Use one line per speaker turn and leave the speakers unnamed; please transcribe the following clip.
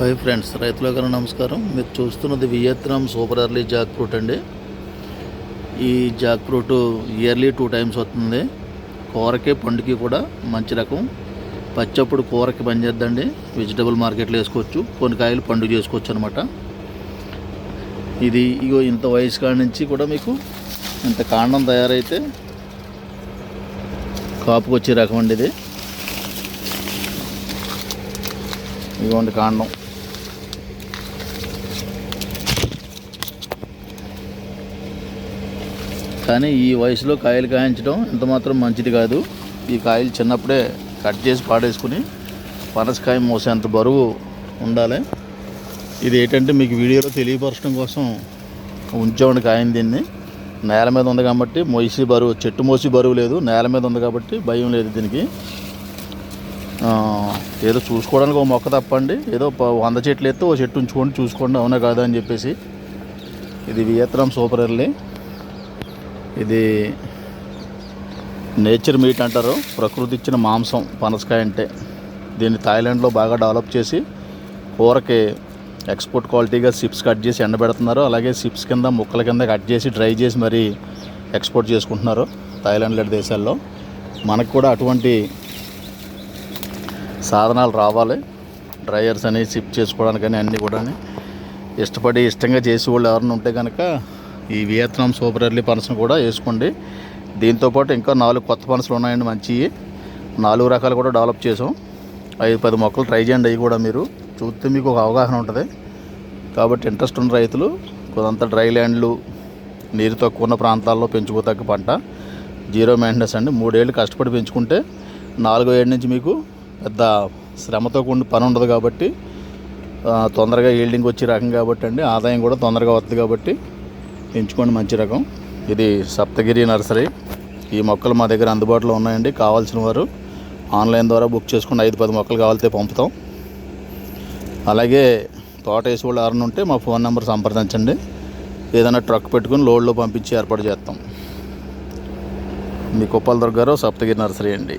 Hi friends, రైతులకు నమస్కారం. మీరు చూస్తున్నది Vietnam super early Jack fruit అండి. ఈ జాక్ ఫ్రూట్ ఇయర్లీ 2 టైమ్స్ వస్తుంది. కూరకి పండుకి కూడా మంచి రకం. పచ్చప్పుడు కూరకి పనిచేద్దండి. వెజిటబుల్ మార్కెట్లో వేసుకోవచ్చు, కొన్ని కాయలు పండుగ చేసుకోవచ్చు అనమాట. ఇది ఇంత వయసు కాడి నుంచి కూడా మీకు ఇంత కాండం తయారైతే కాపుకి వచ్చే రకం అండి. ఇది ఇదిగోండి కాండం. కానీ ఈ వయసులో కాయలు కాయించడం ఎంత మాత్రం మంచిది కాదు. ఈ కాయలు చిన్నప్పుడే కట్ చేసి పాడేసుకుని పనసకాయ మోసేంత బరువు ఉండాలి. ఇది ఏంటంటే మీకు వీడియోలో తెలియపరచడం కోసం ఉంచామండి కాయని. దీన్ని నేల మీద ఉంది కాబట్టి మోసి బరువు, చెట్టు మోసి బరువు లేదు, నేల మీద ఉంది కాబట్టి భయం లేదు దీనికి. ఏదో చూసుకోవడానికి ఒక మొక్క తప్పండి, ఏదో 100 చెట్లు ఎత్తే ఓ చెట్టు ఉంచుకోండి, చూసుకోండి అవునా కాదా అని చెప్పేసి. ఇది వియత్నాం సూపర్ ఎర్లీ. ఇది నేచర్ మీట్ అంటారు, ప్రకృతి ఇచ్చిన మాంసం పనసకాయ అంటే. దీన్ని థాయిలాండ్లో బాగా డెవలప్ చేసి కూరకి ఎక్స్పోర్ట్ క్వాలిటీగా సిప్స్ కట్ చేసి ఎండబెడుతున్నారు. అలాగే సిప్స్ కింద ముక్కల కింద కట్ చేసి డ్రై చేసి మరీ ఎక్స్పోర్ట్ చేసుకుంటున్నారు థాయిలాండ్ లాంటి దేశాల్లో. మనకు కూడా అటువంటి సాధనాలు రావాలి. డ్రైయర్స్ అని సిప్ చేసుకోవడానికి కానీ అన్నీ కూడా ఇష్టపడి ఇష్టంగా చేసే వాళ్ళు ఎవరైనా ఉంటే కనుక ఈ వియత్నాం సూపర్ ఎర్లీ పనసను కూడా వేసుకోండి. దీంతోపాటు ఇంకా 4 కొత్త పనసలు ఉన్నాయండి మంచివి. 4 రకాలు కూడా డెవలప్ చేసాం. 5-10 మొక్కలు ట్రై చేయండి. అవి కూడా మీరు చూస్తే మీకు ఒక అవగాహన ఉంటుంది. కాబట్టి ఇంట్రెస్ట్ ఉన్న రైతులు కొంత డ్రై ల్యాండ్లు, నీరు తక్కువ ఉన్న ప్రాంతాల్లో పెంచుకోతగ్గ పంట. 0 మెయింటెనెన్స్ అండి. 3 ఏళ్ళు కష్టపడి పెంచుకుంటే 4వ ఏడు నుంచి మీకు పెద్ద శ్రమతో కూడిన పని ఉండదు. కాబట్టి తొందరగా ఈల్డింగ్ వచ్చే రకం కాబట్టి అండి, ఆదాయం కూడా తొందరగా వస్తుంది. కాబట్టి ఎంచుకోండి మంచి రకం. ఇది సప్తగిరి నర్సరీ. ఈ మొక్కలు మా దగ్గర అందుబాటులో ఉన్నాయండి. కావాల్సిన వారు ఆన్లైన్ ద్వారా బుక్ చేసుకుని 5-10 మొక్కలు కావాలితే పంపుతాం. అలాగే తోట వేసి వాళ్ళు ఎవరైనా ఉంటే మా ఫోన్ నెంబర్ సంప్రదించండి. ఏదైనా ట్రక్ పెట్టుకుని లోడ్లో పంపించి ఏర్పాటు చేస్తాం. మీ కుప్పల దుర్గారావు, సప్తగిరి నర్సరీ అండి.